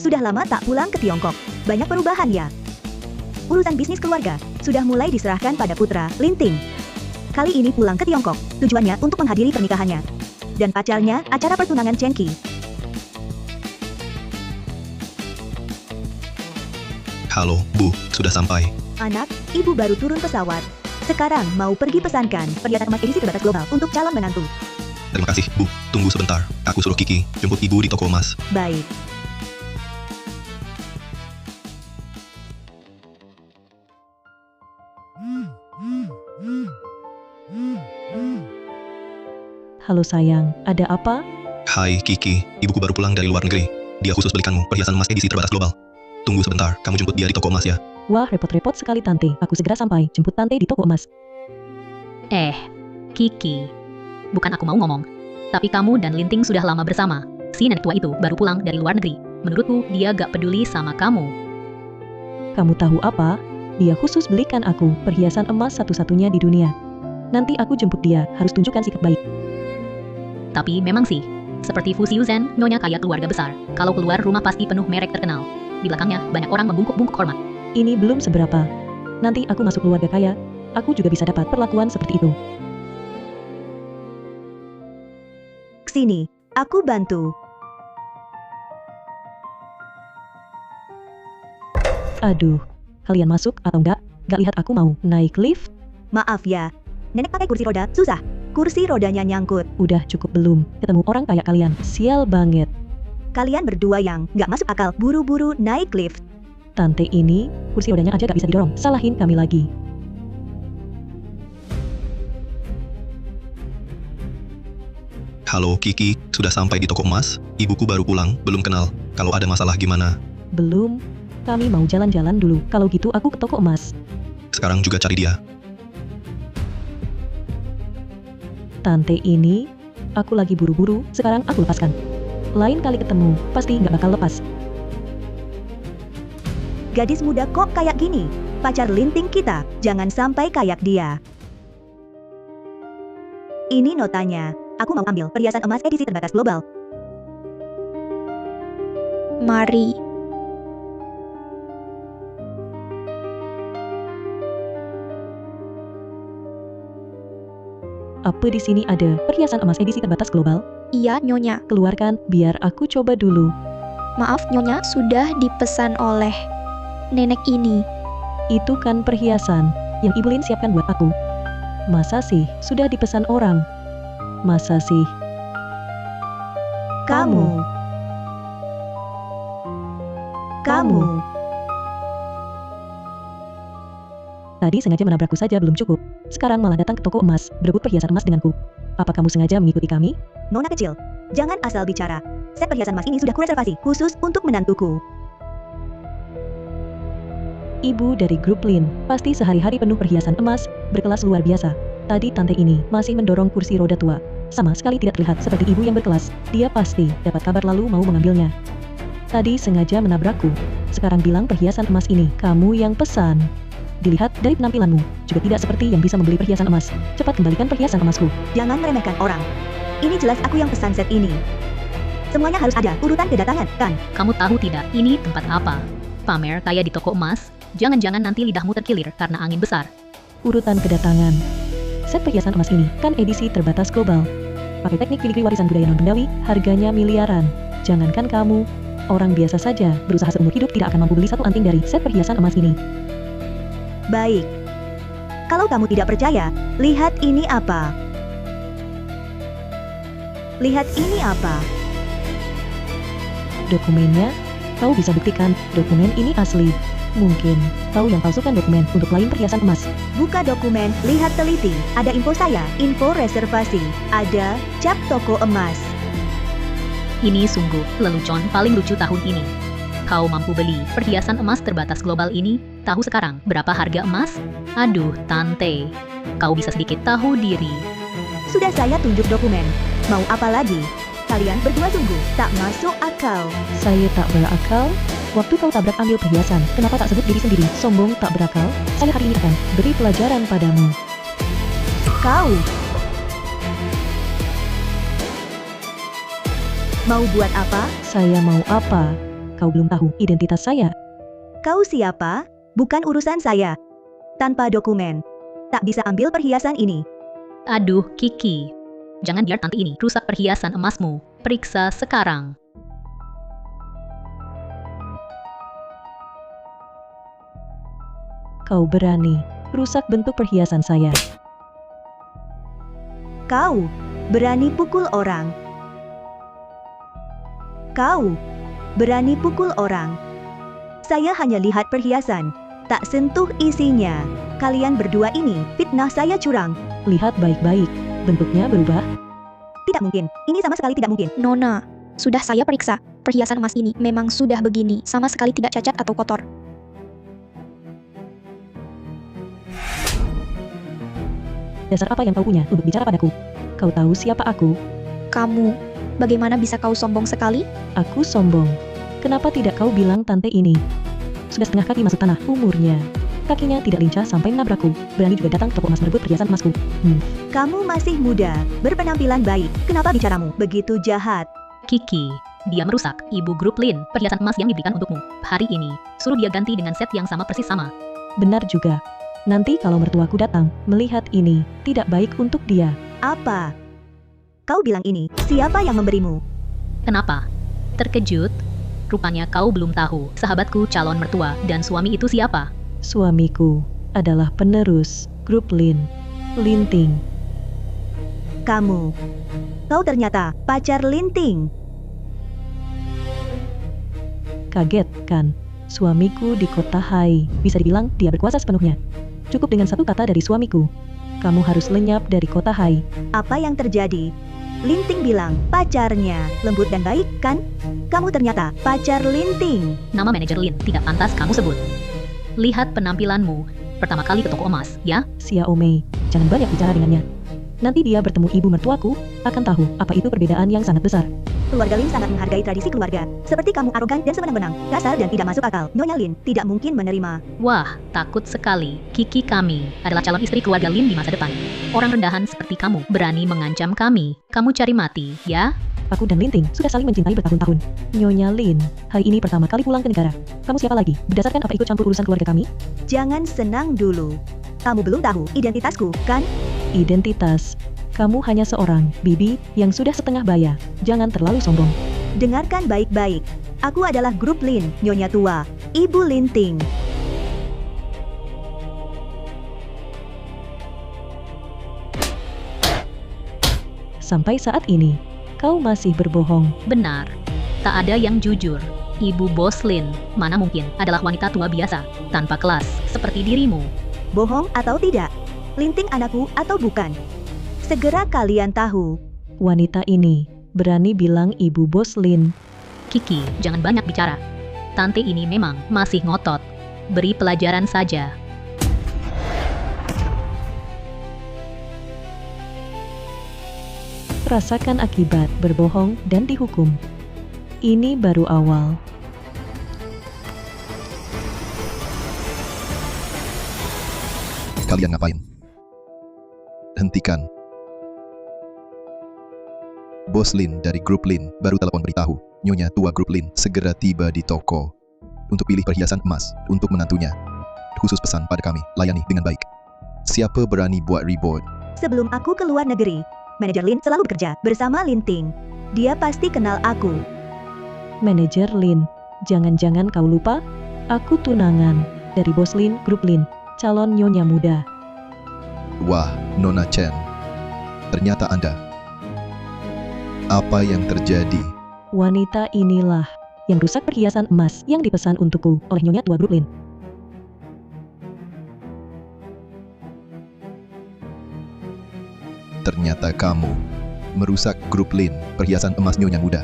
sudah lama tak pulang ke Tiongkok. Banyak perubahan ya. Urusan bisnis keluarga sudah mulai diserahkan pada putra, Linting. Kali ini pulang ke Tiongkok, tujuannya untuk menghadiri pernikahannya. Dan pacarnya, acara pertunangan Chen Qi. Halo, Bu, sudah sampai. Anak, ibu baru turun pesawat. Sekarang mau pergi pesankan perhiasan emas edisi terbatas global untuk calon menantu. Terima kasih, Bu. Tunggu sebentar. Aku suruh Kiki jemput Ibu di toko emas. Baik. Halo sayang, ada apa? Hai, Kiki. Ibuku baru pulang dari luar negeri. Dia khusus belikanmu perhiasan emas edisi terbatas global. Tunggu sebentar, kamu jemput dia di toko emas ya. Wah, repot-repot sekali Tante. Aku segera sampai. Jemput Tante di toko emas. Kiki. Bukan aku mau ngomong. Tapi kamu dan Linting sudah lama bersama. Si nenek tua itu baru pulang dari luar negeri. Menurutku, dia gak peduli sama kamu. Kamu tahu apa? Dia khusus belikan aku perhiasan emas satu-satunya di dunia. Nanti aku jemput dia, harus tunjukkan sikap baik. Tapi memang sih, seperti Fu Xiuzhen, nyonya kaya keluarga besar. Kalau keluar rumah pasti penuh merek terkenal. Di belakangnya, banyak orang membungkuk-bungkuk hormat. Ini belum seberapa. Nanti aku masuk keluarga kaya, aku juga bisa dapat perlakuan seperti itu. Sini, aku bantu. Aduh, kalian masuk atau enggak? Gak lihat aku mau naik lift? Maaf ya, nenek pakai kursi roda, susah. Kursi rodanya nyangkut. Udah cukup belum? Ketemu orang kayak kalian, sial banget. Kalian berdua yang nggak masuk akal, buru-buru naik lift. Tante ini, kursi rodanya aja gak bisa didorong, salahin kami lagi. Halo, Kiki. Sudah sampai di toko emas? Ibuku baru pulang, belum kenal. Kalau ada masalah gimana? Belum, kami mau jalan-jalan dulu, kalau gitu aku ke toko emas. Sekarang juga cari dia. Tante ini, aku lagi buru-buru, sekarang aku lepaskan. Lain kali ketemu, pasti nggak bakal lepas. Gadis muda kok kayak gini? Pacar Linting kita, jangan sampai kayak dia. Ini notanya, aku mau ambil perhiasan emas edisi terbatas global. Mari. Apa di sini ada perhiasan emas edisi terbatas global? Iya, Nyonya. Keluarkan, biar aku coba dulu. Maaf, Nyonya, sudah dipesan oleh nenek ini. Itu kan perhiasan yang Ibu Lin siapkan buat aku. Masa sih sudah dipesan orang? Masa sih? Kamu. Tadi sengaja menabrakku saja belum cukup. Sekarang malah datang ke toko emas, berebut perhiasan emas denganku. Apa kamu sengaja mengikuti kami? Nona kecil, jangan asal bicara. Set perhiasan emas ini sudah kureservasi khusus untuk menantuku. Ibu dari grup Lin, pasti sehari-hari penuh perhiasan emas, berkelas luar biasa. Tadi tante ini masih mendorong kursi roda tua. Sama sekali tidak terlihat seperti ibu yang berkelas. Dia pasti dapat kabar lalu mau mengambilnya. Tadi sengaja menabrakku. Sekarang bilang perhiasan emas ini kamu yang pesan. Dilihat dari penampilanmu, juga tidak seperti yang bisa membeli perhiasan emas. Cepat kembalikan perhiasan emasku. Jangan meremehkan orang. Ini jelas aku yang pesan set ini. Semuanya harus ada urutan kedatangan, kan? Kamu tahu tidak, ini tempat apa? Pamer kayak di toko emas? Jangan-jangan nanti lidahmu terkilir karena angin besar. Urutan kedatangan. Set perhiasan emas ini kan edisi terbatas global. Pakai teknik filigree warisan budaya non-bendawi, harganya miliaran. Jangankan kamu, orang biasa saja berusaha seumur hidup tidak akan mampu beli satu anting dari set perhiasan emas ini. Baik. Kalau kamu tidak percaya, lihat ini apa. Lihat ini apa. Dokumennya, kau bisa buktikan dokumen ini asli. Mungkin kau yang palsukan dokumen untuk lain perhiasan emas. Buka dokumen, lihat teliti. Ada info saya, info reservasi. Ada cap toko emas. Ini sungguh lelucon paling lucu tahun ini. Kau mampu beli perhiasan emas terbatas global ini? Tahu sekarang berapa harga emas? Aduh, Tante. Kau bisa sedikit tahu diri. Sudah saya tunjuk dokumen. Mau apa lagi? Kalian berdua sungguh tak masuk akal. Saya tak berakal. Waktu kau tabrak ambil perhiasan, kenapa tak sebut diri sendiri? Sombong tak berakal. Saya hari ini akan beri pelajaran padamu. Kau mau buat apa? Saya mau apa? Kau belum tahu identitas saya. Kau siapa? Bukan urusan saya. Tanpa dokumen, tak bisa ambil perhiasan ini. Aduh, Kiki. Jangan biar tante ini rusak perhiasan emasmu. Periksa sekarang. Kau berani rusak bentuk perhiasan saya. Kau berani pukul orang. Kau berani pukul orang. Saya hanya lihat perhiasan, tak sentuh isinya. Kalian berdua ini fitnah saya curang. Lihat baik-baik, bentuknya berubah. Tidak mungkin, ini sama sekali tidak mungkin. Nona, sudah saya periksa. Perhiasan emas ini memang sudah begini, sama sekali tidak cacat atau kotor. Dasar apa yang kau punya untuk bicara padaku? Kau tahu siapa aku? Kamu, bagaimana bisa kau sombong sekali? Aku sombong. Kenapa tidak kau bilang tante ini? Sudah setengah kaki masuk tanah umurnya. Kakinya tidak lincah sampai menabrakku. Berani juga datang ke toko emas merebut perhiasan emasku. Kamu masih muda, berpenampilan baik. Kenapa bicaramu begitu jahat? Kiki, dia merusak ibu grup Lin, perhiasan emas yang diberikan untukmu. Hari ini, suruh dia ganti dengan set yang sama persis sama. Benar juga. Nanti kalau mertuaku datang, melihat ini, tidak baik untuk dia. Apa? Kau bilang ini, siapa yang memberimu? Kenapa? Terkejut? Rupanya kau belum tahu, sahabatku calon mertua dan suami itu siapa? Suamiku adalah penerus grup Lin, Linting. Kau ternyata pacar Linting. Kaget kan? Suamiku di kota Hai. Bisa dibilang dia berkuasa sepenuhnya. Cukup dengan satu kata dari suamiku. Kamu harus lenyap dari kota Hai. Apa yang terjadi? Linting bilang pacarnya lembut dan baik, kan? Kamu ternyata pacar Linting. Nama manajer Lin tidak pantas kamu sebut. Lihat penampilanmu. Pertama kali ke toko emas, ya? Xiao Mei, jangan banyak bicara dengannya. Nanti dia bertemu ibu mertuaku, akan tahu apa itu perbedaan yang sangat besar. Keluarga Lin sangat menghargai tradisi keluarga. Seperti kamu arogan dan sewenang-wenang, kasar dan tidak masuk akal. Nyonya Lin tidak mungkin menerima. Wah, takut sekali. Kiki kami adalah calon istri keluarga Lin di masa depan. Orang rendahan seperti kamu berani mengancam kami. Kamu cari mati, ya? Aku dan Linting sudah saling mencintai bertahun-tahun. Nyonya Lin, hari ini pertama kali pulang ke negara. Kamu siapa lagi? Berdasarkan apa ikut campur urusan keluarga kami? Jangan senang dulu. Kamu belum tahu identitasku, kan? Identitas. Kamu hanya seorang bibi yang sudah setengah baya. Jangan terlalu sombong. Dengarkan baik-baik. Aku adalah grup Lin, Nyonya Tua, Ibu Linting. Sampai saat ini, kau masih berbohong. Benar. Tak ada yang jujur. Ibu Bos Lin, mana mungkin adalah wanita tua biasa, tanpa kelas, seperti dirimu. Bohong atau tidak? Linting anakku atau bukan? Segera kalian tahu. Wanita ini berani bilang ibu Bos Lin. Kiki, jangan banyak bicara. Tante ini memang masih ngotot. Beri pelajaran saja. Rasakan akibat berbohong dan dihukum. Ini baru awal. Kalian ngapain? Hentikan. Bos Lin dari grup Lin baru telepon beritahu, Nyonya Tua grup Lin segera tiba di toko untuk pilih perhiasan emas untuk menantunya. Khusus pesan pada kami, layani dengan baik. Siapa berani buat ribut? Sebelum aku ke luar negeri, manajer Lin selalu bekerja bersama Linting. Dia pasti kenal aku. Manajer Lin, jangan-jangan kau lupa? Aku tunangan dari Bos Lin grup Lin, calon nyonya muda. Wah, Nona Chen. Ternyata Anda. Apa yang terjadi? Wanita inilah yang rusak perhiasan emas yang dipesan untukku oleh Nyonya Tua grup Lin. Ternyata kamu merusak grup Lin, perhiasan emas Nyonya muda.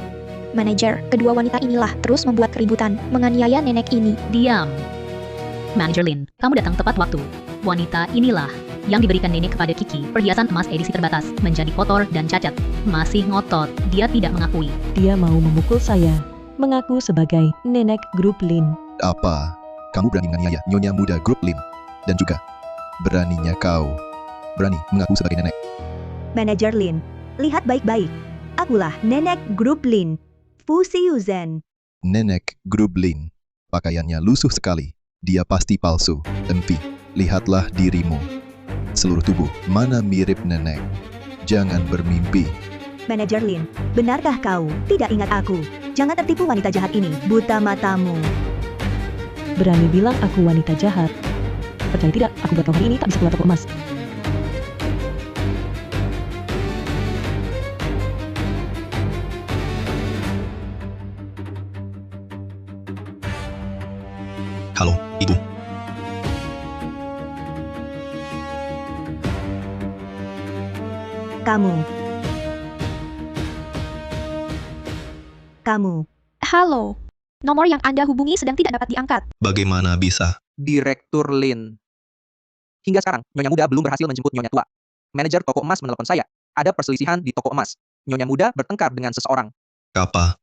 Manajer, kedua wanita inilah terus membuat keributan, menganiaya nenek ini. Diam. Manajer Lin, kamu datang tepat waktu. Wanita inilah yang diberikan nenek kepada Kiki, perhiasan emas edisi terbatas, menjadi kotor dan cacat. Masih ngotot, dia tidak mengakui. Dia mau memukul saya, mengaku sebagai nenek grup Lin. Apa? Kamu berani menganiaya Nyonya muda grup Lin? Dan juga, beraninya kau berani mengaku sebagai nenek? Manajer Lin, lihat baik-baik. Akulah nenek grup Lin, Fu Xiuzhen. Nenek grup Lin. Pakaiannya lusuh sekali. Dia pasti palsu. Envi, lihatlah dirimu. Seluruh tubuh, mana mirip nenek? Jangan bermimpi. Manajer Lin, benarkah kau tidak ingat aku? Jangan tertipu wanita jahat ini, buta matamu. Berani bilang aku wanita jahat. Percaya tidak, aku buat kau hari ini tak bisa keluar toko emas. Halo, Ibu. Kamu. Halo. Nomor yang Anda hubungi sedang tidak dapat diangkat. Bagaimana bisa? Direktur Lin. Hingga sekarang, Nyonya Muda belum berhasil menjemput Nyonya Tua. Manajer toko emas menelpon saya. Ada perselisihan di toko emas. Nyonya Muda bertengkar dengan seseorang. Kapa?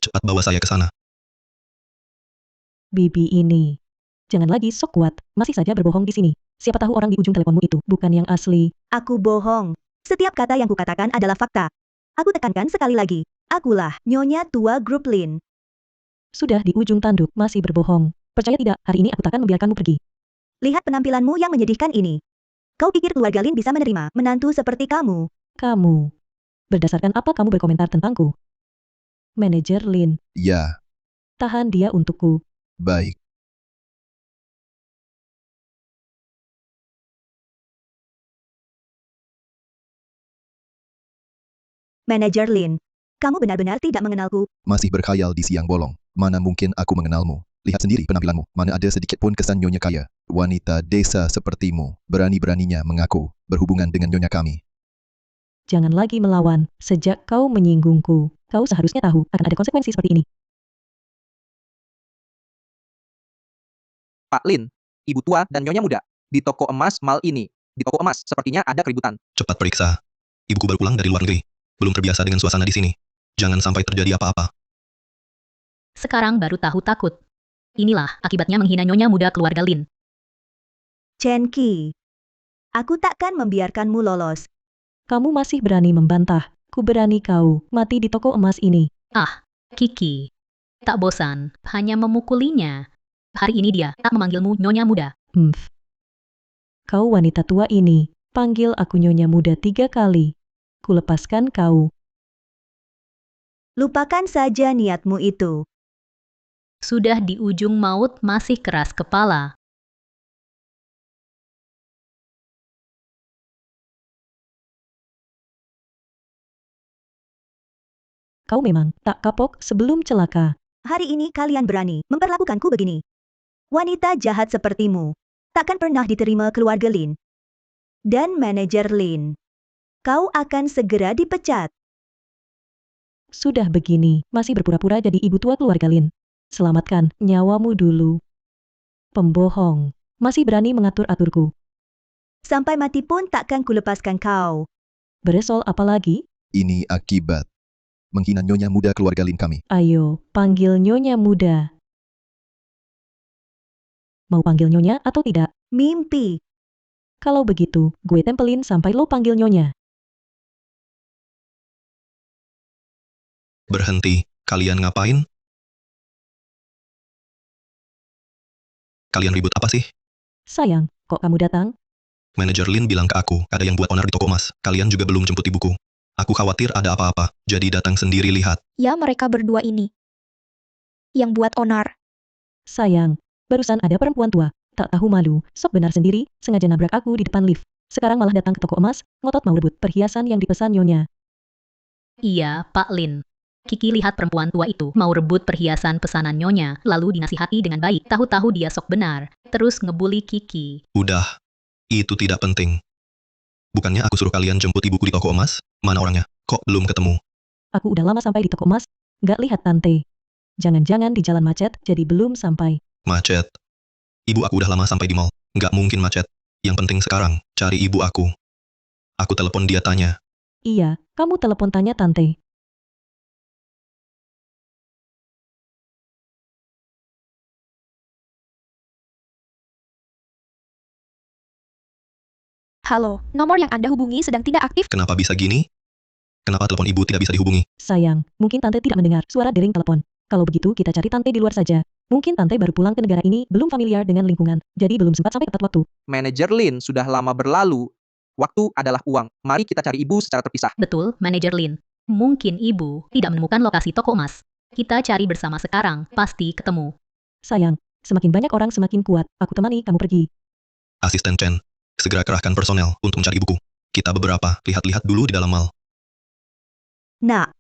Cepat bawa saya ke sana. Bibi ini. Jangan lagi sok kuat, masih saja berbohong di sini. Siapa tahu orang di ujung teleponmu itu bukan yang asli. Aku bohong. Setiap kata yang kukatakan adalah fakta. Aku tekankan sekali lagi. Akulah Nyonya Tua grup Lin. Sudah di ujung tanduk, masih berbohong. Percaya tidak, hari ini aku takkan membiarkanmu pergi. Lihat penampilanmu yang menyedihkan ini. Kau pikir keluarga Lin bisa menerima menantu seperti kamu? Kamu. Berdasarkan apa kamu berkomentar tentangku? Manajer Lin, Ya, tahan dia untukku. baik. Manajer Lin, kamu benar-benar tidak mengenalku. Masih berkhayal di siang bolong. Mana mungkin aku mengenalmu? Lihat sendiri penampilanmu. Mana ada sedikit pun kesan nyonya kaya. Wanita desa sepertimu. Berani-beraninya mengaku berhubungan dengan nyonya kami. Jangan lagi melawan. Sejak kau menyinggungku, kau seharusnya tahu akan ada konsekuensi seperti ini. Pak Lin, Ibu Tua dan Nyonya Muda. Di toko emas mal ini. Di toko emas, sepertinya ada keributan. Cepat periksa. Ibuku baru pulang dari luar negeri. Belum terbiasa dengan suasana di sini. Jangan sampai terjadi apa-apa. Sekarang baru tahu takut. Inilah akibatnya menghina Nyonya Muda keluarga Lin. Chen Qi. Aku takkan membiarkanmu lolos. Kamu masih berani membantah. Ku berani kau mati di toko emas ini. Kiki. Tak bosan, hanya memukulinya. Hari ini dia tak memanggilmu Nyonya Muda. Kau wanita tua ini, panggil aku Nyonya Muda 3 kali. Ku lepaskan kau. Lupakan saja niatmu itu. Sudah di ujung maut masih keras kepala. Kau memang tak kapok sebelum celaka. Hari ini kalian berani memperlakukanku begini. Wanita jahat sepertimu takkan pernah diterima keluarga Lin. Dan manajer Lin. Kau akan segera dipecat. Sudah begini, masih berpura-pura jadi ibu tua keluarga Lin. Selamatkan nyawamu dulu. Pembohong, masih berani mengatur-aturku. Sampai mati pun takkan kulepaskan kau. Beresol apa lagi? Ini akibat menghina nyonya muda keluarga Lin kami. Ayo, panggil Nyonya Muda. Mau panggil Nyonya atau tidak? Mimpi. Kalau begitu, gue tempelin sampai lo panggil Nyonya. Berhenti. Kalian ngapain? Kalian ribut apa sih? Sayang, kok kamu datang? Manajer Lin bilang ke aku, ada yang buat onar di toko emas. Kalian juga belum jemput ibuku. Aku khawatir ada apa-apa, jadi datang sendiri lihat. Ya mereka berdua ini. Yang buat onar. Sayang, barusan ada perempuan tua, tak tahu malu, sok benar sendiri, sengaja nabrak aku di depan lift. Sekarang malah datang ke toko emas, ngotot mau rebut perhiasan yang dipesan Nyonya. Iya, Pak Lin. Kiki lihat perempuan tua itu mau rebut perhiasan pesanan Nyonya, lalu dinasihati dengan baik. Tahu-tahu dia sok benar, terus ngebully Kiki. Udah, itu tidak penting. Bukannya aku suruh kalian jemput ibuku di toko emas? Mana orangnya? Kok belum ketemu? Aku udah lama sampai di toko emas, nggak lihat Tante. Jangan-jangan di jalan macet, jadi belum sampai. Macet. Ibu aku udah lama sampai di mall. Nggak mungkin macet. Yang penting sekarang, cari ibu aku. Aku telepon dia tanya. Iya, kamu telepon tanya Tante. Halo, nomor yang Anda hubungi sedang tidak aktif. Kenapa bisa gini? Kenapa telepon ibu tidak bisa dihubungi? Sayang, mungkin Tante tidak mendengar suara dering telepon. Kalau begitu kita cari Tante di luar saja. Mungkin Tante baru pulang ke negara ini, belum familiar dengan lingkungan, jadi belum sempat sampai tepat waktu. Manajer Lin, sudah lama berlalu. Waktu adalah uang. Mari kita cari ibu secara terpisah. Betul, Manajer Lin. Mungkin ibu tidak menemukan lokasi toko emas. Kita cari bersama sekarang, pasti ketemu. Sayang, semakin banyak orang semakin kuat. Aku temani kamu pergi. Asisten Chen, segera kerahkan personel untuk mencari ibuku. Kita beberapa lihat-lihat dulu di dalam mall. Nak,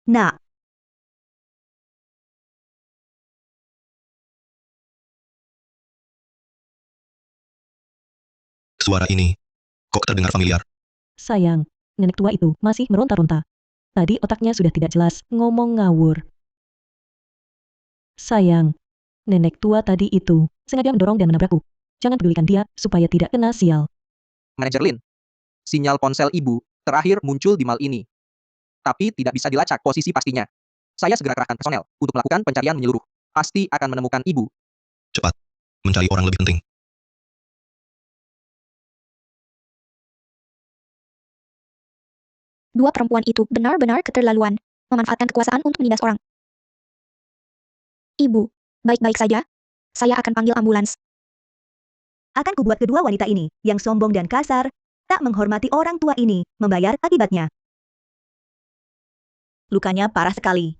nak, Suara ini, kok terdengar familiar? Sayang, nenek tua itu masih meronta-ronta. Tadi otaknya sudah tidak jelas, ngomong ngawur. Sayang, nenek tua tadi itu sengaja mendorong dan menabrakku. Jangan pedulikan dia supaya tidak kena sial. Manajer Lin, sinyal ponsel ibu terakhir muncul di mall ini. Tapi tidak bisa dilacak posisi pastinya. Saya segera kerahkan personel untuk melakukan pencarian menyeluruh. Pasti akan menemukan ibu. Cepat, mencari orang lebih penting. Dua perempuan itu benar-benar keterlaluan, memanfaatkan kekuasaan untuk menindas orang. Ibu, baik-baik saja? Saya akan panggil ambulans. akan kubuat kedua wanita ini, yang sombong dan kasar, tak menghormati orang tua ini, membayar akibatnya. Lukanya parah sekali.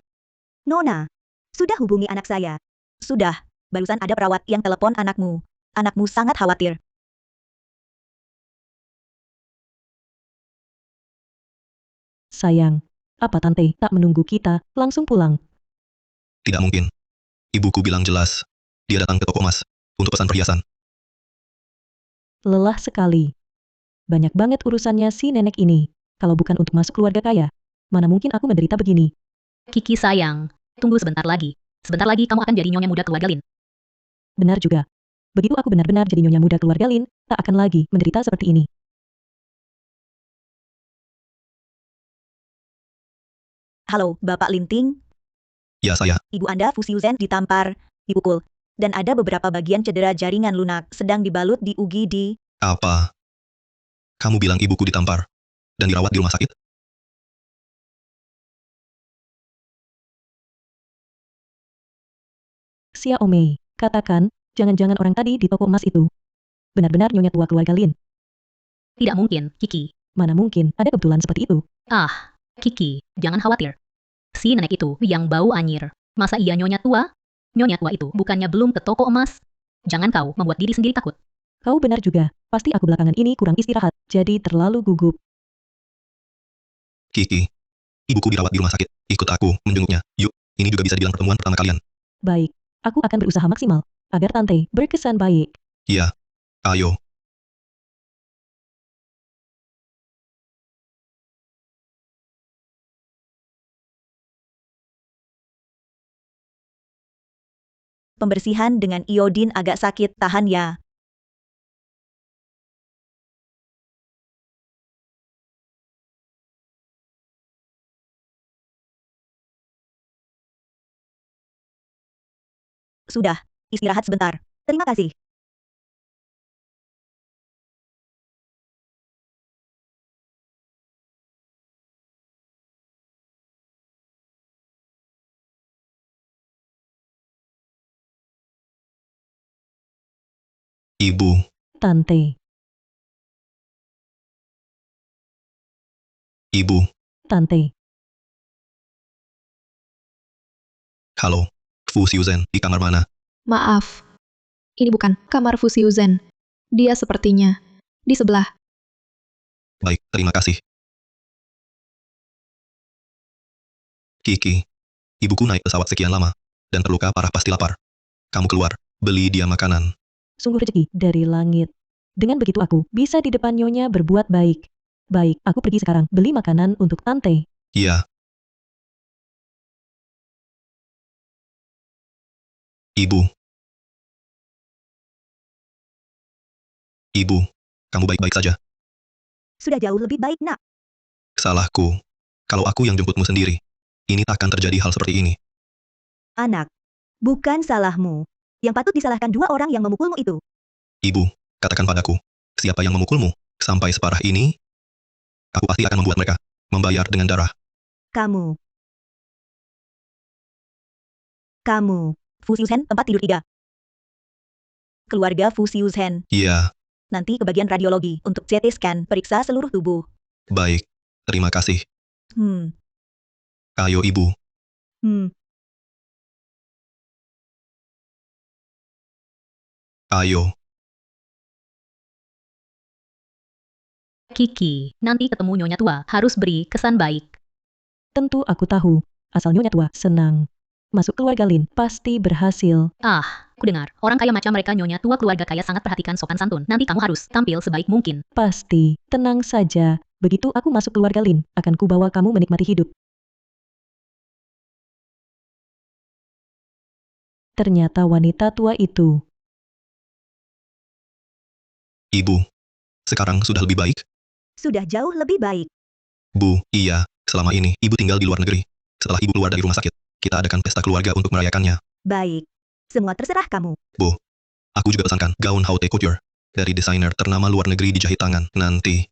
Nona, sudah hubungi anak saya. Sudah, barusan ada perawat yang telepon anakmu. Anakmu sangat khawatir. Sayang, apa Tante tak menunggu kita, langsung pulang? Tidak mungkin. Ibuku bilang jelas, dia datang ke toko emas untuk pesan perhiasan. Lelah sekali. Banyak banget urusannya si nenek ini. Kalau bukan untuk masuk keluarga kaya, mana mungkin aku menderita begini. Kiki sayang, tunggu sebentar lagi. Sebentar lagi kamu akan jadi nyonya muda keluarga Lin. Benar juga. Begitu aku benar-benar jadi nyonya muda keluarga Lin, tak akan lagi menderita seperti ini. Halo, Bapak Linting. Ya saya, Ibu Anda Fusiuzen ditampar, dipukul, dan ada beberapa bagian cedera jaringan lunak sedang dibalut di UGD. apa? Kamu bilang ibuku ditampar dan dirawat di rumah sakit? Xia Omei, katakan, jangan-jangan orang tadi di toko emas itu benar-benar nyonya tua keluarga Lin. Tidak mungkin, Kiki. Mana mungkin ada kebetulan seperti itu. Ah, Kiki, jangan khawatir. Si nenek itu yang bau anyir. Masa iya nyonya tua? Nyonya tua itu bukannya belum ke toko emas? Jangan kau membuat diri sendiri takut. Kau benar juga, pasti aku belakangan ini kurang istirahat, jadi terlalu gugup. Kiki, ibuku dirawat di rumah sakit. Ikut aku menjenguknya. Yuk, ini juga bisa dibilang pertemuan pertama kalian. Baik, aku akan berusaha maksimal, agar Tante berkesan baik. Iya, ayo. Pembersihan dengan iodin agak sakit, tahan ya. Sudah, istirahat sebentar. Terima kasih. Ibu, Tante, ibu, Tante, halo. Fu Xiuzhen, di kamar mana? Maaf, ini bukan kamar Fusiuzen. Dia sepertinya di sebelah. Baik, terima kasih. Kiki, ibuku naik pesawat sekian lama, dan terluka parah pasti lapar. Kamu keluar, beli dia makanan. sungguh rezeki dari langit. Dengan begitu aku bisa di depan nyonya berbuat baik. Baik, aku pergi sekarang beli makanan untuk Tante. Iya. Ibu. Ibu, kamu baik-baik saja. Sudah jauh lebih baik, nak. Salahku. Kalau aku yang jemputmu sendiri, ini takkan terjadi hal seperti ini. Anak, bukan salahmu. Yang patut disalahkan dua orang yang memukulmu itu. Ibu, katakan padaku, siapa yang memukulmu? Sampai separah ini? Aku pasti akan membuat mereka membayar dengan darah. Kamu. Fusiusen, tempat tidur 3. Keluarga Fusiusen. Iya, Nanti ke bagian radiologi untuk CT scan, periksa seluruh tubuh. baik. Terima kasih. Hmm. Ayo ibu. Ayo. Kiki, nanti ketemu Nyonya Tua, harus beri kesan baik. Tentu aku tahu. Asal Nyonya Tua senang. Masuk keluarga Lin pasti berhasil. Ku dengar, orang kaya macam mereka Nyonya Tua keluarga kaya sangat perhatikan sopan santun. Nanti kamu harus tampil sebaik mungkin. Pasti. Tenang saja. Begitu aku masuk keluarga Lin, akan kubawa kamu menikmati hidup. Ternyata wanita tua itu. Ibu. Sekarang sudah lebih baik? Sudah jauh lebih baik. Bu, iya. Selama ini, ibu tinggal di luar negeri. Setelah ibu keluar dari rumah sakit, kita adakan pesta keluarga untuk merayakannya. Baik. Semua terserah kamu. Bu, aku juga pesankan gaun haute couture dari desainer ternama luar negeri dijahit tangan. Nanti,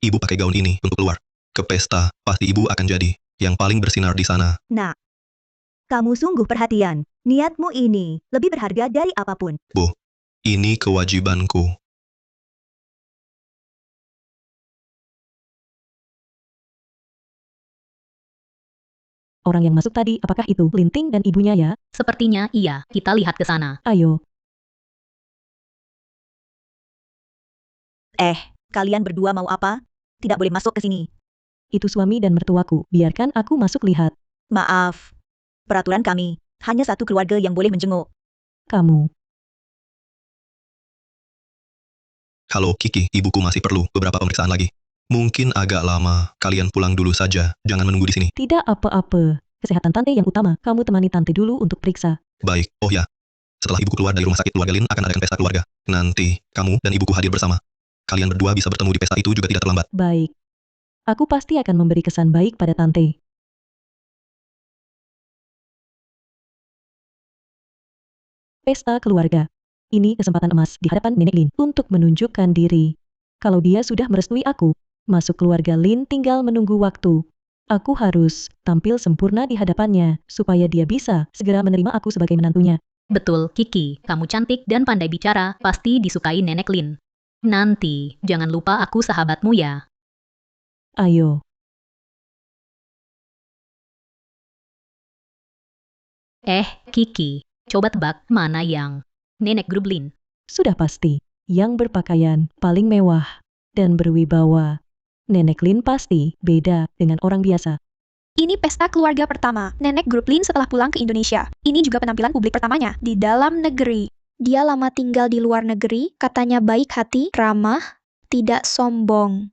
ibu pakai gaun ini untuk keluar ke pesta. Pasti ibu akan jadi yang paling bersinar di sana. Nak. Kamu sungguh perhatian. Niatmu ini lebih berharga dari apapun. Bu, ini kewajibanku. Orang yang masuk tadi, apakah itu Linting dan ibunya ya? Sepertinya iya, kita lihat ke sana. Ayo. Kalian berdua mau apa? Tidak boleh masuk ke sini. Itu suami dan mertuaku. Biarkan aku masuk lihat. Maaf. Peraturan kami, hanya satu keluarga yang boleh menjenguk. Kamu. Halo Kiki, ibuku masih perlu beberapa pemeriksaan lagi. Mungkin agak lama, kalian pulang dulu saja, jangan menunggu di sini. Tidak apa-apa. Kesehatan tante yang utama. Kamu temani tante dulu untuk periksa. Baik, oh ya. Setelah ibuku keluar dari rumah sakit keluarga Lin akan adakan pesta keluarga. Nanti, kamu dan ibuku hadir bersama. Kalian berdua bisa bertemu di pesta itu juga tidak terlambat. Baik. Aku pasti akan memberi kesan baik pada tante. Pesta keluarga. Ini kesempatan emas di hadapan Nenek Lin untuk menunjukkan diri. Kalau dia sudah merestui aku, masuk keluarga Lin tinggal menunggu waktu. Aku harus tampil sempurna di hadapannya, supaya dia bisa segera menerima aku sebagai menantunya. Betul, Kiki, kamu cantik dan pandai bicara, pasti disukai Nenek Lin. Nanti, jangan lupa aku sahabatmu ya. Ayo. Kiki, coba tebak mana yang Nenek Grup Lin. Sudah pasti, yang berpakaian paling mewah dan berwibawa. Nenek Lin pasti beda dengan orang biasa. Ini pesta keluarga pertama Nenek Grup Lin setelah pulang ke Indonesia. Ini juga penampilan publik pertamanya di dalam negeri. Dia lama tinggal di luar negeri, katanya baik hati, ramah, tidak sombong.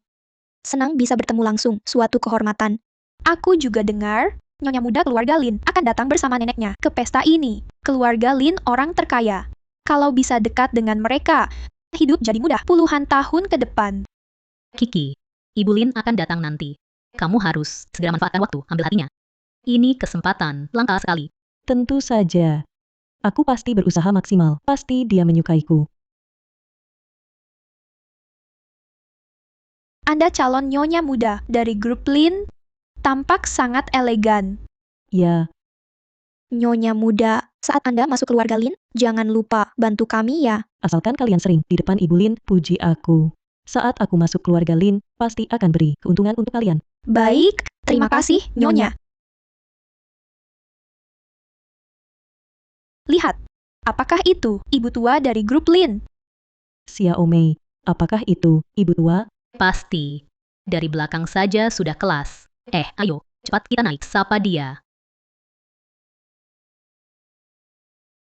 Senang bisa bertemu langsung, suatu kehormatan. Aku juga dengar, Nyonya muda keluarga Lin akan datang bersama neneknya ke pesta ini. Keluarga Lin orang terkaya. Kalau bisa dekat dengan mereka, hidup jadi mudah puluhan tahun ke depan. Kiki, Ibu Lin akan datang nanti. Kamu harus segera manfaatkan waktu, ambil hatinya. Ini kesempatan langka sekali. Tentu saja. Aku pasti berusaha maksimal. Pasti dia menyukaiku. Anda calon nyonya muda dari grup Lin, tampak sangat elegan. Ya, Nyonya muda, saat Anda masuk keluarga Lin, jangan lupa bantu kami ya. asalkan kalian sering di depan Ibu Lin puji aku. Saat aku masuk keluarga Lin, pasti akan beri keuntungan untuk kalian. Baik, terima kasih, Nyonya. Lihat, apakah itu ibu tua dari grup Lin? Xiao Mei, apakah itu Ibu tua? Pasti. Dari belakang saja sudah kelas. Ayo, cepat kita naik, sapa dia.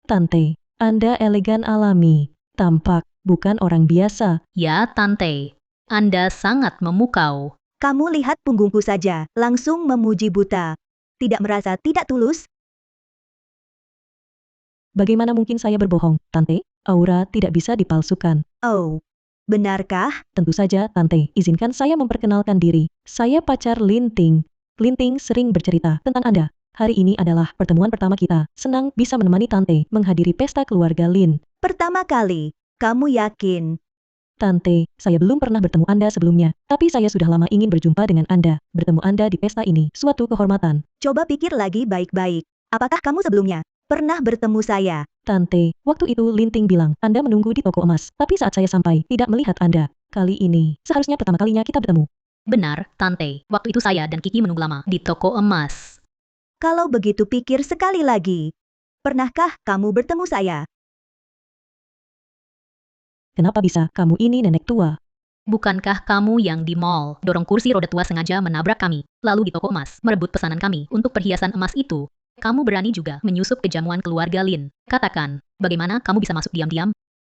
Tante, Anda elegan alami. Tampak bukan orang biasa. Ya, Tante. Anda sangat memukau. Kamu lihat punggungku saja, langsung memuji buta. Tidak merasa tidak tulus? Bagaimana mungkin saya berbohong, Tante? Aura tidak bisa dipalsukan. Oh, benarkah? Tentu saja, Tante. Izinkan saya memperkenalkan diri. Saya pacar Linting. Linting sering bercerita tentang Anda. Hari ini adalah pertemuan pertama kita. Senang bisa menemani Tante menghadiri pesta keluarga Lin. Pertama kali, kamu yakin? Tante, saya belum pernah bertemu Anda sebelumnya, tapi saya sudah lama ingin berjumpa dengan Anda. Bertemu Anda di pesta ini, suatu kehormatan. Coba pikir lagi baik-baik. Apakah kamu sebelumnya pernah bertemu saya? Tante, waktu itu Linting bilang Anda menunggu di toko emas, tapi saat saya sampai, tidak melihat Anda. Kali ini, seharusnya pertama kalinya kita bertemu. Benar, Tante. Waktu itu saya dan Kiki menunggu lama di toko emas. Kalau begitu pikir sekali lagi. Pernahkah kamu bertemu saya? Kenapa bisa kamu ini nenek tua? Bukankah kamu yang di mall dorong kursi roda tua sengaja menabrak kami, lalu di toko emas merebut pesanan kami untuk perhiasan emas itu? Kamu berani juga menyusup ke jamuan keluarga Lin. Katakan, bagaimana kamu bisa masuk diam-diam?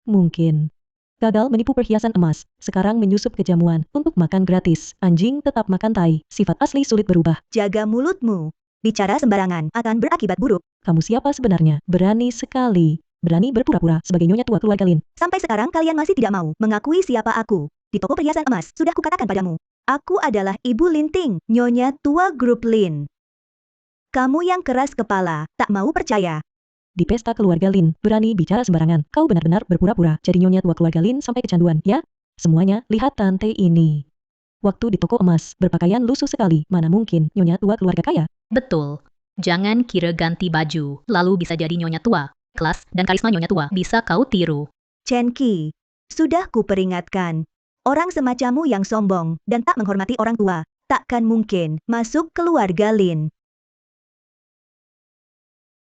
Mungkin. Gagal menipu perhiasan emas, sekarang menyusup ke jamuan untuk makan gratis. Anjing tetap makan tai, sifat asli sulit berubah. Jaga mulutmu. Bicara sembarangan akan berakibat buruk. Kamu siapa sebenarnya? Berani sekali. Berani berpura-pura sebagai nyonya tua keluarga Lin. Sampai sekarang kalian masih tidak mau mengakui siapa aku. Di toko perhiasan emas, sudah kukatakan padamu. Aku adalah Ibu Linting, nyonya tua grup Lin. Kamu yang keras kepala, tak mau percaya. Di pesta keluarga Lin, berani bicara sembarangan. Kau benar-benar berpura-pura jadi nyonya tua keluarga Lin sampai kecanduan, ya? Semuanya, lihat tante ini. Waktu di toko emas, berpakaian lusuh sekali. Mana mungkin nyonya tua keluarga kaya? Betul. Jangan kira ganti baju, lalu bisa jadi nyonya tua. Kelas dan karisma nyonya tua bisa kau tiru. Chen Qi, sudah kuperingatkan. Orang semacammu yang sombong dan tak menghormati orang tua, takkan mungkin masuk keluarga Lin.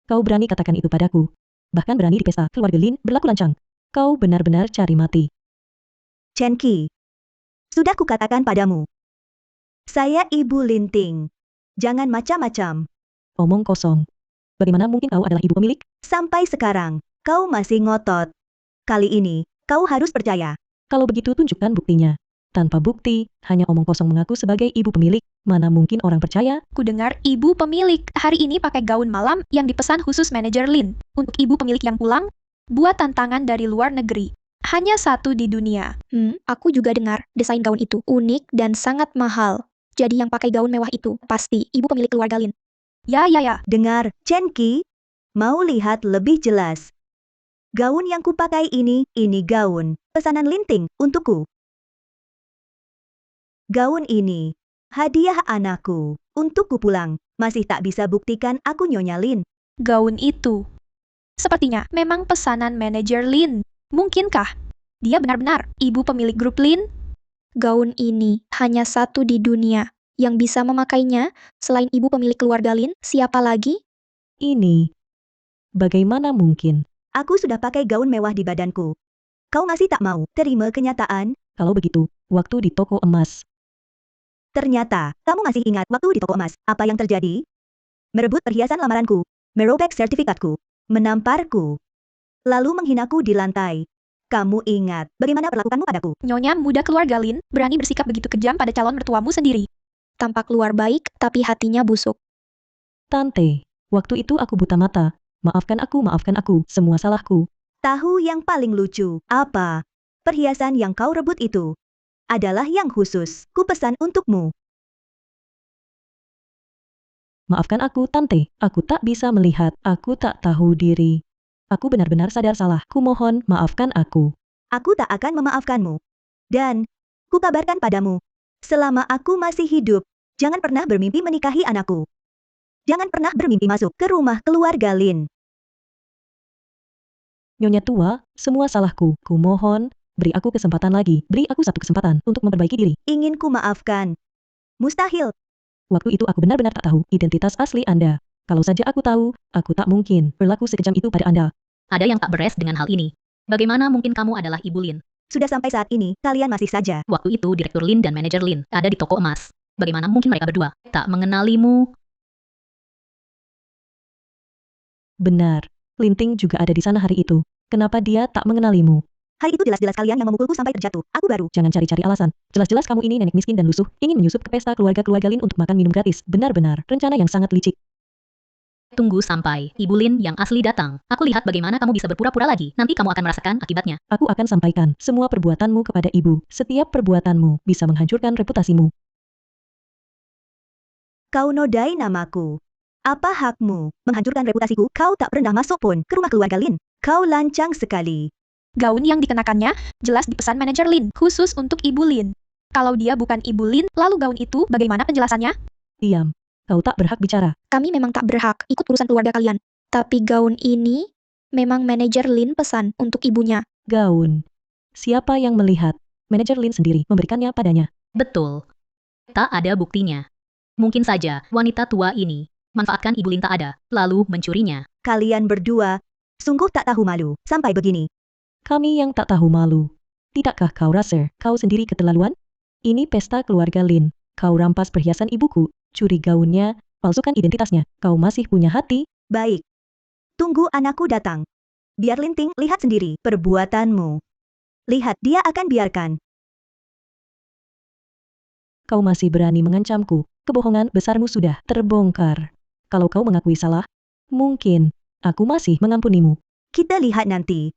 Kau berani katakan itu padaku. Bahkan berani di pesta keluarga Lin berlaku lancang. Kau benar-benar cari mati. Chen Qi, sudah kukatakan padamu. Saya Ibu Linting. Jangan macam-macam. Omong kosong. Bagaimana mungkin kau adalah ibu pemilik? Sampai sekarang, kau masih ngotot. Kali ini, kau harus percaya. Kalau begitu tunjukkan buktinya. Tanpa bukti, hanya omong kosong mengaku sebagai ibu pemilik. Mana mungkin orang percaya? Ku dengar ibu pemilik hari ini pakai gaun malam yang dipesan khusus manajer Lin. Untuk ibu pemilik yang pulang, buat tantangan dari luar negeri. Hanya satu di dunia. Aku juga dengar desain gaun itu unik dan sangat mahal. Jadi yang pakai gaun mewah itu pasti ibu pemilik keluarga Lin. Ya. Dengar, Chen Qi, mau lihat lebih jelas. Gaun yang kupakai ini gaun pesanan Linting untukku. Gaun ini, hadiah anakku, untukku pulang. Masih tak bisa buktikan aku Nyonya Lin. Gaun itu. Sepertinya memang pesanan manajer Lin. Mungkinkah dia benar-benar ibu pemilik grup Lin? Gaun ini hanya satu di dunia. Yang bisa memakainya, selain ibu pemilik keluarga Lin, siapa lagi? Ini. Bagaimana mungkin? Aku sudah pakai gaun mewah di badanku. Kau masih tak mau terima kenyataan? Kalau begitu, waktu di toko emas. Ternyata, kamu masih ingat waktu di toko emas, apa yang terjadi? Merebut perhiasan lamaranku, merobek sertifikatku, menamparku, lalu menghinaku di lantai. Kamu ingat bagaimana perlakukanmu padaku? Nyonya muda keluarga Lin berani bersikap begitu kejam pada calon mertuamu sendiri. Tampak luar baik, tapi hatinya busuk. Tante, waktu itu aku buta mata. Maafkan aku, semua salahku. Tahu yang paling lucu, apa? Perhiasan yang kau rebut itu adalah yang khusus, kupesan untukmu. Maafkan aku, Tante. Aku tak bisa melihat, aku tak tahu diri. Aku benar-benar sadar salah. Kumohon, maafkan aku. Aku tak akan memaafkanmu. Dan, kukabarkan padamu, selama aku masih hidup, jangan pernah bermimpi menikahi anakku. Jangan pernah bermimpi masuk ke rumah keluarga Lin. Nyonya tua, semua salahku. Kumohon, beri aku kesempatan lagi. Beri aku satu kesempatan untuk memperbaiki diri. Ingin ku maafkan. Mustahil. Waktu itu aku benar-benar tak tahu identitas asli Anda. Kalau saja aku tahu, aku tak mungkin berlaku sekejam itu pada Anda. Ada yang tak beres dengan hal ini. Bagaimana mungkin kamu adalah Ibu Lin? Sudah sampai saat ini, kalian masih saja. Waktu itu Direktur Lin dan Manajer Lin ada di toko emas. Bagaimana mungkin mereka berdua tak mengenalimu? Benar. Linting juga ada di sana hari itu. Kenapa dia tak mengenalimu? Hari itu jelas-jelas kalian yang memukulku sampai terjatuh. Aku baru. Jangan cari-cari alasan. Jelas-jelas kamu ini nenek miskin dan lusuh, ingin menyusup ke pesta keluarga-keluarga Lin untuk makan minum gratis. Benar-benar rencana yang sangat licik. Tunggu sampai Ibu Lin yang asli datang. Aku lihat bagaimana kamu bisa berpura-pura lagi. Nanti kamu akan merasakan akibatnya. Aku akan sampaikan semua perbuatanmu kepada ibu. Setiap perbuatanmu bisa menghancurkan reputasimu. Kau nodai namaku. Apa hakmu menghancurkan reputasiku? Kau tak pernah masuk pun ke rumah keluarga Lin. Kau lancang sekali. Gaun yang dikenakannya jelas dipesan manajer Lin, khusus untuk Ibu Lin. Kalau dia bukan Ibu Lin, lalu gaun itu bagaimana penjelasannya? Diam. Kau tak berhak bicara. Kami memang tak berhak ikut urusan keluarga kalian. Tapi gaun ini memang manajer Lin pesan untuk ibunya. Gaun. Siapa yang melihat? Manajer Lin sendiri memberikannya padanya. Betul. Tak ada buktinya. Mungkin saja wanita tua ini manfaatkan Ibu Lin tak ada, lalu mencurinya. Kalian berdua sungguh tak tahu malu sampai begini. Kami yang tak tahu malu. Tidakkah kau rasa kau sendiri keterlaluan? Ini pesta keluarga Lin. Kau rampas perhiasan ibuku, curi gaunnya, palsukan identitasnya. Kau masih punya hati? Baik. Tunggu anakku datang. Biar Linting lihat sendiri perbuatanmu. Lihat dia akan biarkan. Kau masih berani mengancamku. Kebohongan besarmu sudah terbongkar. Kalau kau mengakui salah, mungkin aku masih mengampunimu. Kita lihat nanti.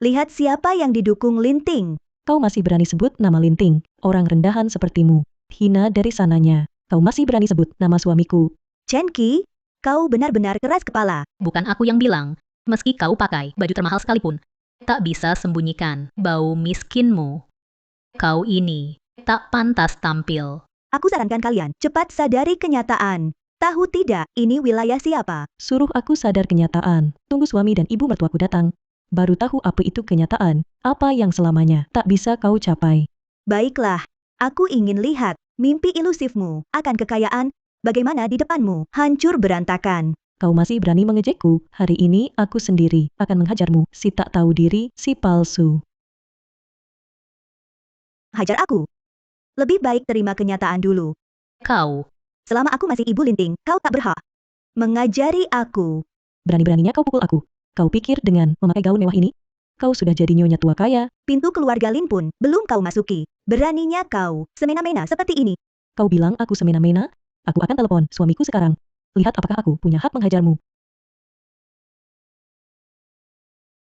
Lihat siapa yang didukung Linting. Kau masih berani sebut nama Linting, orang rendahan sepertimu. Hina dari sananya. Kau masih berani sebut nama suamiku. Chen Qi, kau benar-benar keras kepala. Bukan aku yang bilang, meski kau pakai baju termahal sekalipun, tak bisa sembunyikan bau miskinmu. Kau ini tak pantas tampil. Aku sarankan kalian cepat sadari kenyataan. Tahu tidak, ini wilayah siapa? Suruh aku sadar kenyataan. Tunggu suami dan ibu mertuaku datang. Baru tahu apa itu kenyataan. Apa yang selamanya tak bisa kau capai. Baiklah, aku ingin lihat mimpi ilusifmu akan kekayaan. Bagaimana di depanmu hancur berantakan. Kau masih berani mengejekku. Hari ini aku sendiri akan menghajarmu. Si tak tahu diri, si palsu. Hajar aku. Lebih baik terima kenyataan dulu. Kau, Selama aku masih Ibu Linting, kau tak berhak mengajari aku. Berani-beraninya kau pukul aku. Kau pikir dengan memakai gaun mewah ini, kau sudah jadi nyonya tua kaya. Pintu keluarga Lin pun belum kau masuki. Beraninya kau semena-mena seperti ini. Kau bilang aku semena-mena? Aku akan telepon suamiku sekarang. Lihat apakah aku punya hak menghajarmu.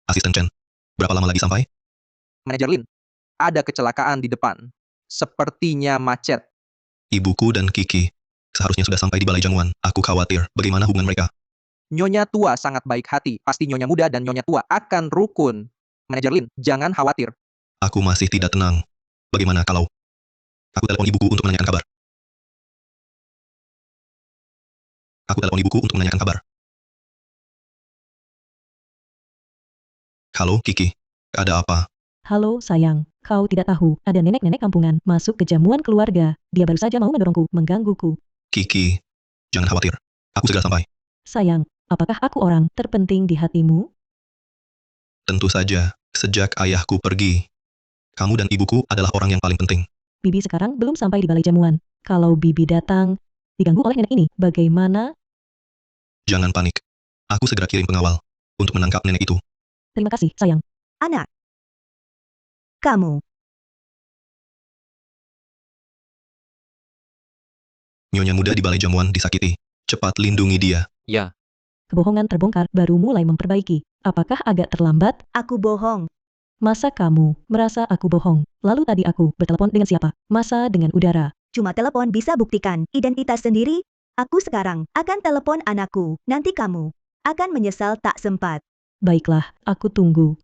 Asisten Chen, berapa lama lagi sampai? Manajer Lin, ada kecelakaan di depan. Sepertinya macet. Ibuku dan Kiki seharusnya sudah sampai di Balai Jangwan. Aku khawatir bagaimana hubungan mereka. Nyonya tua sangat baik hati. Pasti nyonya muda dan nyonya tua akan rukun. Manajer Lin, jangan khawatir. Aku masih tidak tenang. Bagaimana kalau aku telepon ibuku untuk menanyakan kabar? Aku telepon ibuku untuk menanyakan kabar. Halo, Kiki. Ada apa? Halo sayang, kau tidak tahu, ada nenek-nenek kampungan masuk ke jamuan keluarga. Dia baru saja mau mendorongku, menggangguku. Kiki, jangan khawatir. Aku segera sampai. Sayang, apakah aku orang terpenting di hatimu? Tentu saja, sejak ayahku pergi, kamu dan ibuku adalah orang yang paling penting. Bibi sekarang belum sampai di balai jamuan. Kalau Bibi datang, diganggu oleh nenek ini, bagaimana? Jangan panik. Aku segera kirim pengawal untuk menangkap nenek itu. Terima kasih, sayang. Anak. Kamu. Nyonya muda di Balai Jamuan disakiti. Cepat lindungi dia. Ya, Kebohongan terbongkar, baru mulai memperbaiki. Apakah agak terlambat? Aku bohong. Masa kamu merasa aku bohong? Lalu tadi aku bertelepon dengan siapa? Masa dengan udara? Cuma telepon bisa buktikan identitas sendiri. Aku sekarang akan telepon anakku. Nanti kamu akan menyesal tak sempat. Baiklah, aku tunggu.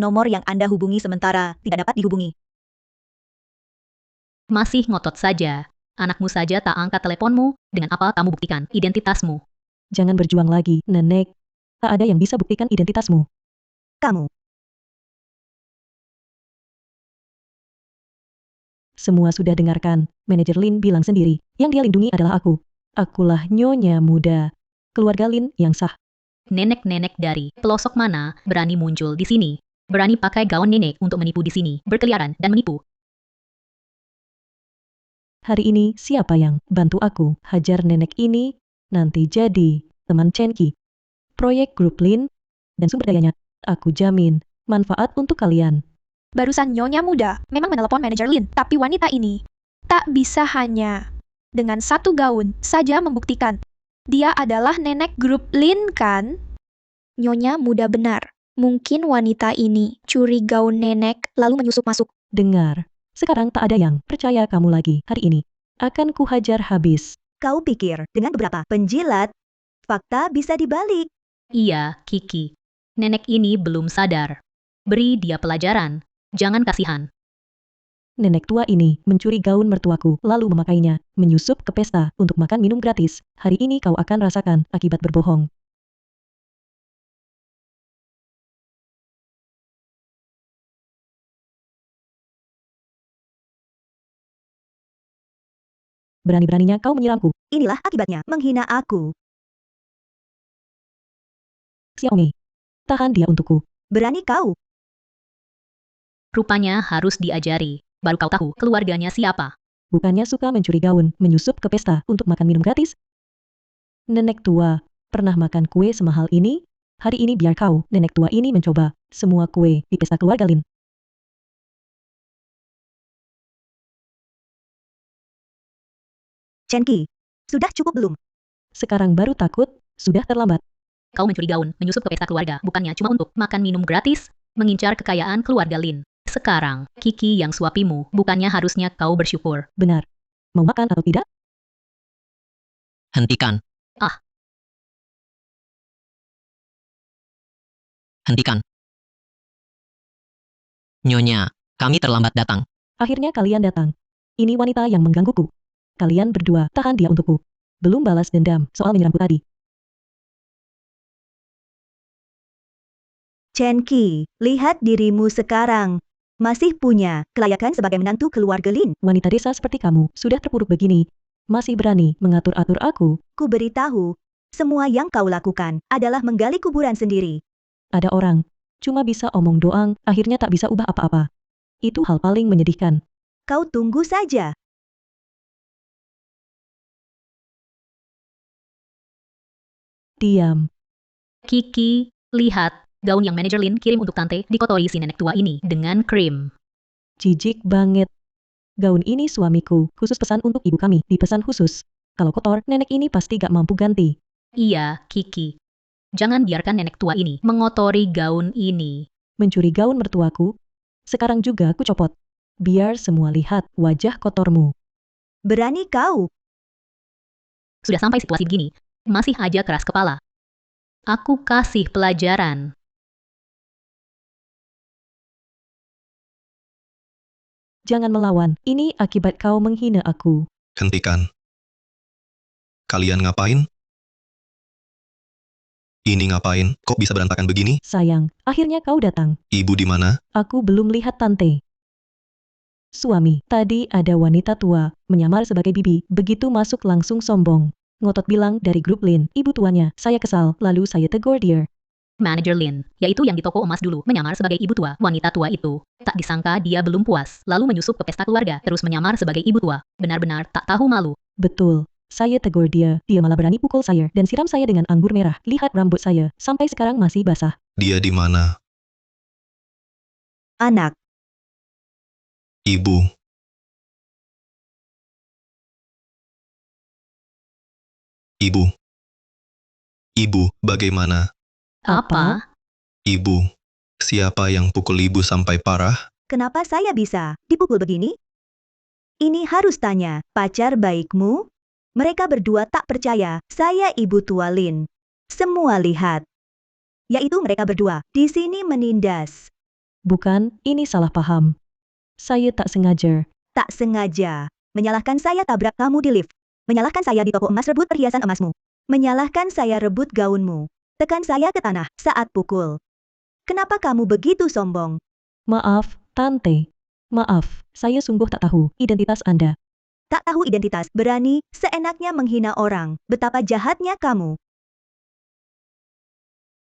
Nomor yang Anda hubungi sementara tidak dapat dihubungi. masih ngotot saja. Anakmu saja tak angkat teleponmu, dengan apa kamu buktikan identitasmu? Jangan berjuang lagi, nenek. Tak ada yang bisa buktikan identitasmu. Kamu. Semua sudah dengarkan. Manajer Lin bilang sendiri, yang dia lindungi adalah aku. Akulah nyonya muda. Keluarga Lin yang sah. Nenek-nenek dari pelosok mana berani muncul di sini? Berani pakai gaun nenek untuk menipu di sini, berkeliaran dan menipu. Hari ini siapa yang bantu aku hajar nenek ini? Nanti jadi teman Chen Qi. Proyek grup Lin dan sumber dayanya, aku jamin manfaat untuk kalian. Barusan nyonya muda memang menelepon manajer Lin, tapi wanita ini tak bisa hanya dengan satu gaun saja membuktikan. Dia adalah nenek grup Lin kan? Nyonya muda benar. Mungkin wanita ini curi gaun nenek lalu menyusup masuk. Dengar, sekarang tak ada yang percaya kamu lagi hari ini. Akan kuhajar habis. Kau pikir dengan beberapa penjilat, fakta bisa dibalik. Iya, Kiki. Nenek ini belum sadar. Beri dia pelajaran. Jangan kasihan. Nenek tua ini mencuri gaun mertuaku lalu memakainya, menyusup ke pesta untuk makan minum gratis. Hari ini kau akan rasakan akibat berbohong. Berani-beraninya kau menyerangku. Inilah akibatnya menghina aku. Xiaomi. Tahan dia untukku. Berani kau. Rupanya harus diajari. Baru kau tahu keluarganya siapa. Bukannya suka mencuri gaun, menyusup ke pesta untuk makan minum gratis? Nenek tua, pernah makan kue semahal ini? Hari ini biar kau, nenek tua ini mencoba semua kue di pesta keluarga Lin. Chen Qi, sudah cukup belum? Sekarang baru takut, sudah terlambat. Kau mencuri gaun, menyusup ke pesta keluarga, bukannya cuma untuk makan minum gratis, mengincar kekayaan keluarga Lin. Sekarang, Kiki yang suapimu, bukannya harusnya kau bersyukur. Benar. Mau makan atau tidak? Hentikan. Ah. Hentikan. Nyonya, kami terlambat datang. Akhirnya kalian datang. Ini wanita yang menggangguku. Kalian berdua, tahan dia untukku. Belum balas dendam soal menyerangku tadi. Chen Qi, lihat dirimu sekarang. Masih punya kelayakan sebagai menantu keluarga Lin. Wanita desa seperti kamu, sudah terpuruk begini. Masih berani mengatur-atur aku. Ku beritahu, semua yang kau lakukan adalah menggali kuburan sendiri. Ada orang, cuma bisa omong doang, akhirnya tak bisa ubah apa-apa. Itu hal paling menyedihkan. Kau tunggu saja. Diam. Kiki, lihat. Gaun yang manajer Lin kirim untuk tante dikotori si nenek tua ini dengan krim. Jijik banget. Gaun ini suamiku, khusus pesan untuk ibu kami, dipesan khusus. Kalau kotor, nenek ini pasti gak mampu ganti. Iya, Kiki. Jangan biarkan nenek tua ini mengotori gaun ini. Mencuri gaun mertuaku. Sekarang juga ku copot. Biar semua lihat wajah kotormu. Berani kau. Sudah sampai situasi begini, masih aja keras kepala. Aku kasih pelajaran. Jangan melawan, ini akibat kau menghina aku. Hentikan. Kalian ngapain? Ini ngapain? Kok bisa berantakan begini? Sayang, akhirnya kau datang. Ibu di mana? Aku belum lihat tante. Suami, tadi ada wanita tua, menyamar sebagai bibi, begitu masuk langsung sombong. Ngotot bilang dari grup Lin, ibu tuanya, saya kesal, lalu saya tegur dia. Manajer Lin, yaitu yang di toko emas dulu, menyamar sebagai ibu tua. Wanita tua itu, tak disangka dia belum puas, lalu menyusup ke pesta keluarga, terus menyamar sebagai ibu tua. Benar-benar tak tahu malu. Betul. Saya tegur dia malah berani pukul saya dan siram saya dengan anggur merah. Lihat rambut saya, sampai sekarang masih basah. Dia di mana? Anak. Ibu. Ibu. Ibu, bagaimana? Apa? Ibu. Siapa yang pukul ibu sampai parah? Kenapa saya bisa dipukul begini? Ini harus tanya, pacar baikmu? Mereka berdua tak percaya, saya ibu tua Lin. Semua lihat. Yaitu mereka berdua, di sini menindas. Bukan, ini salah paham. Saya tak sengaja. Tak sengaja. Menyalahkan saya tabrak kamu di lift. Menyalahkan saya di toko emas rebut perhiasan emasmu. Menyalahkan saya rebut gaunmu. Tekan saya ke tanah saat pukul. Kenapa kamu begitu sombong? Maaf, Tante. Maaf, saya sungguh tak tahu identitas Anda. Tak tahu identitas, berani, seenaknya menghina orang. Betapa jahatnya kamu.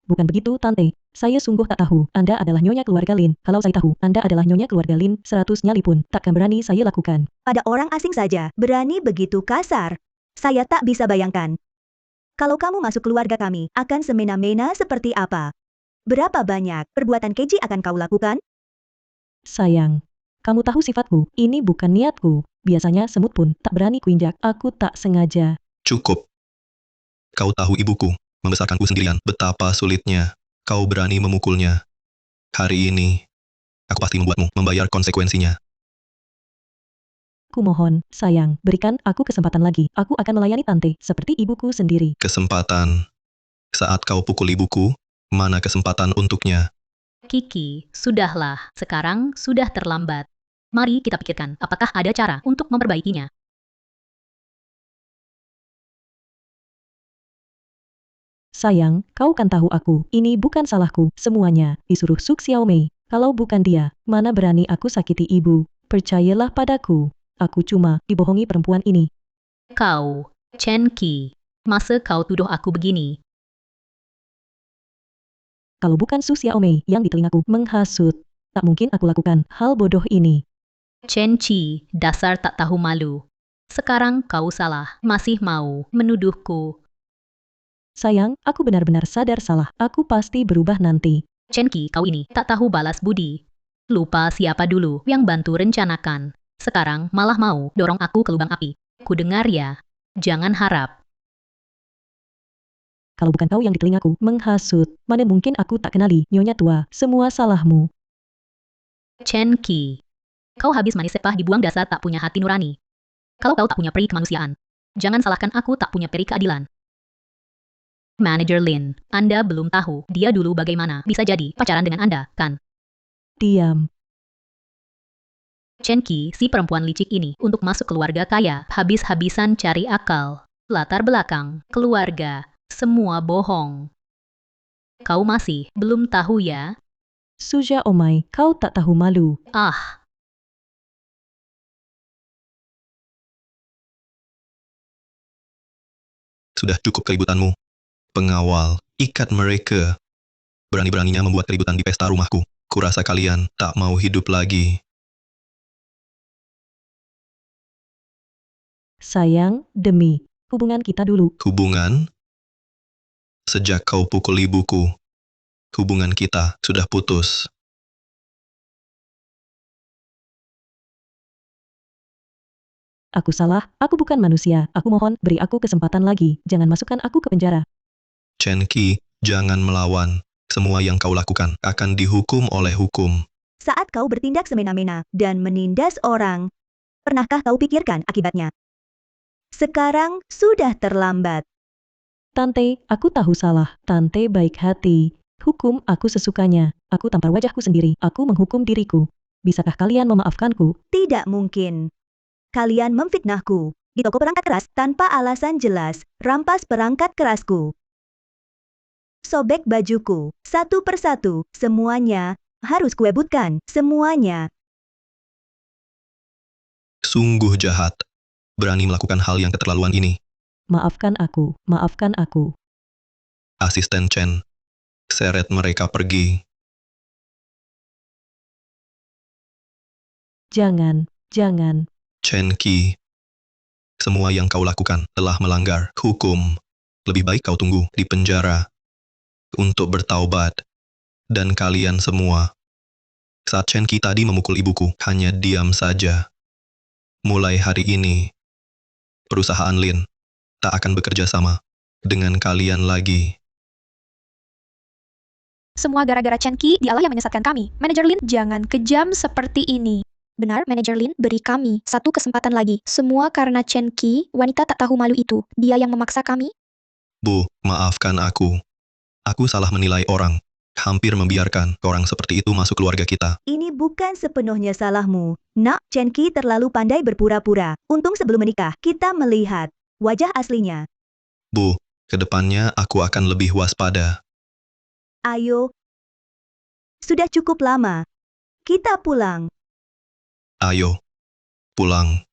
Bukan begitu, Tante. Saya sungguh tak tahu Anda adalah nyonya keluarga Lin. Kalau saya tahu Anda adalah nyonya keluarga Lin, 100 nyali pun takkan berani saya lakukan. Pada orang asing saja, berani begitu kasar. Saya tak bisa bayangkan. Kalau kamu masuk keluarga kami, akan semena-mena seperti apa? Berapa banyak perbuatan keji akan kau lakukan? Sayang, kamu tahu sifatku, ini bukan niatku. Biasanya semut pun tak berani kuinjak, aku tak sengaja. Cukup. Kau tahu ibuku, membesarkanku sendirian, betapa sulitnya. Kau berani memukulnya. Hari ini, aku pasti membuatmu membayar konsekuensinya. Kumohon, sayang, berikan aku kesempatan lagi. Aku akan melayani Tante, seperti ibuku sendiri. Kesempatan. Saat kau pukul ibuku, Mana kesempatan untuknya? Kiki, sudahlah, sekarang sudah terlambat. Mari kita pikirkan apakah ada cara untuk memperbaikinya. Sayang, kau kan tahu aku, ini bukan salahku, semuanya disuruh Suk Xiaomei. Kalau bukan dia, mana berani aku sakiti ibu. Percayalah padaku, aku cuma dibohongi perempuan ini. Kau, Chen Qi, masa kau tuduh aku begini? Kalau bukan Su Xiaomei yang di telingaku menghasut, tak mungkin aku lakukan hal bodoh ini. Chen Qi, dasar tak tahu malu. Sekarang kau salah, masih mau menuduhku. Sayang, aku benar-benar sadar salah, aku pasti berubah nanti. Chen Qi, kau ini tak tahu balas budi. Lupa siapa dulu yang bantu rencanakan. Sekarang malah mau dorong aku ke lubang api. Ku dengar ya. Jangan harap. Kalau bukan kau yang di telingaku menghasut, mana mungkin aku tak kenali, nyonya tua, semua salahmu. Chen Qi, kau habis manis sepah dibuang dasar tak punya hati nurani. Kalau kau tak punya peri kemanusiaan, jangan salahkan aku tak punya peri keadilan. Manager Lin, Anda belum tahu dia dulu bagaimana bisa jadi pacaran dengan Anda, kan? Diam. Chen Qi, si perempuan licik ini, untuk masuk keluarga kaya, habis-habisan cari akal. Latar belakang, keluarga, semua bohong. Kau masih belum tahu ya? Suja Omai, kau tak tahu malu. Ah, Sudah cukup keributanmu. Pengawal, ikat mereka. Berani-beraninya membuat keributan di pesta rumahku. Kurasa kalian tak mau hidup lagi. Sayang, demi hubungan kita dulu. Hubungan? Sejak kau pukul ibuku, hubungan kita sudah putus. Aku salah, aku bukan manusia. Aku mohon, beri aku kesempatan lagi. Jangan masukkan aku ke penjara. Chen Qi, jangan melawan. Semua yang kau lakukan akan dihukum oleh hukum. Saat kau bertindak semena-mena dan menindas orang, pernahkah kau pikirkan akibatnya? Sekarang sudah terlambat. Tante, aku tahu salah. Tante baik hati. Hukum aku sesukanya. Aku tampar wajahku sendiri. Aku menghukum diriku. Bisakah kalian memaafkanku? Tidak mungkin. Kalian memfitnahku di toko perangkat keras tanpa alasan jelas, rampas perangkat kerasku. Sobek bajuku, satu persatu, semuanya harus kuebutkan, semuanya. Sungguh jahat. Berani melakukan hal yang keterlaluan ini. Maafkan aku, maafkan aku. Asisten Chen, seret mereka pergi. Jangan, jangan. Chen Qi, semua yang kau lakukan telah melanggar hukum. Lebih baik kau tunggu di penjara untuk bertaubat. Dan kalian semua, saat Chen Qi tadi memukul ibuku, hanya diam saja. Mulai hari ini, perusahaan Lin tak akan bekerja sama dengan kalian lagi. Semua gara-gara Chen Qi, dialah yang menyesatkan kami. Manajer Lin, jangan kejam seperti ini. Benar, Manajer Lin, beri kami satu kesempatan lagi. Semua karena Chen Qi, wanita tak tahu malu itu. Dia yang memaksa kami. Bu, maafkan aku. Aku salah menilai orang. Hampir membiarkan orang seperti itu masuk keluarga kita. Ini bukan sepenuhnya salahmu. Nak, Chen Qi terlalu pandai berpura-pura. Untung sebelum menikah, kita melihat wajah aslinya. Bu, kedepannya aku akan lebih waspada. Ayo. Sudah cukup lama. Kita pulang. Ayo, pulang.